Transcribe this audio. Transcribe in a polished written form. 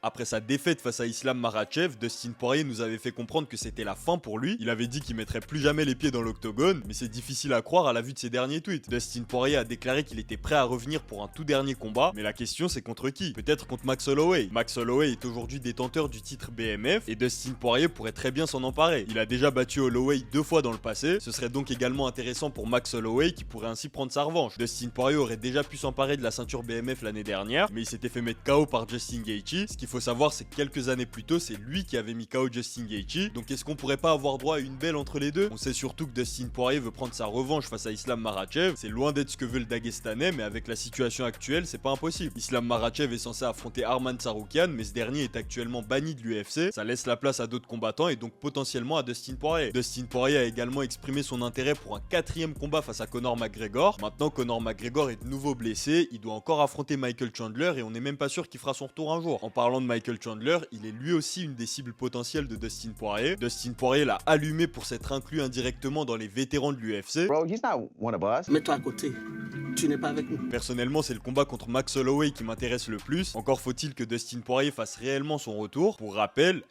Après sa défaite face à Islam Makhachev, Dustin Poirier nous avait fait comprendre que c'était la fin pour lui. Il avait dit qu'il mettrait plus jamais les pieds dans l'octogone, mais c'est difficile à croire à la vue de ses derniers tweets. Dustin Poirier a déclaré qu'il était prêt à revenir pour un tout dernier combat, mais la question c'est contre qui? Peut-être contre Max Holloway. Max Holloway est aujourd'hui détenteur du titre BMF et Dustin Poirier pourrait très bien s'en emparer. Il a déjà battu Holloway 2 fois dans le passé, ce serait donc également intéressant pour Max Holloway qui pourrait ainsi prendre sa revanche. Dustin Poirier aurait déjà pu s'emparer de la ceinture BMF l'année dernière, mais il s'était fait mettre KO par Justin Gaethje. Ce qu'il faut savoir, c'est que quelques années plus tôt, c'est lui qui avait mis KO Justin Gaethje. Donc est-ce qu'on pourrait pas avoir droit à une belle entre les deux? On sait surtout que Dustin Poirier veut prendre sa revanche face à Islam Makhachev. C'est loin d'être ce que veut le Dagestanais, mais avec la situation actuelle, c'est pas impossible. Islam Makhachev est censé affronter Arman Tsarukyan, mais ce dernier est actuellement banni de l'UFC. Ça laisse la place à d'autres combattants et donc potentiellement à Dustin Poirier. Dustin Poirier a également exprimé son intérêt pour un 4e combat face à Conor McGregor. Maintenant, Conor McGregor est de nouveau blessé, il doit encore affronter Michael Chandler et on n'est même pas sûr qu'il fera son retour un jour. En parlant de Michael Chandler, il est lui aussi une des cibles potentielles de Dustin Poirier. Dustin Poirier l'a allumé pour s'être inclus indirectement dans les vétérans de l'UFC. Bro, he's not one of us. Mets-toi à côté. Tu n'es pas avec nous. Personnellement, c'est le combat contre Max Holloway qui m'intéresse le plus. Encore faut-il que Dustin Poirier fasse réellement son retour. Pour rappel,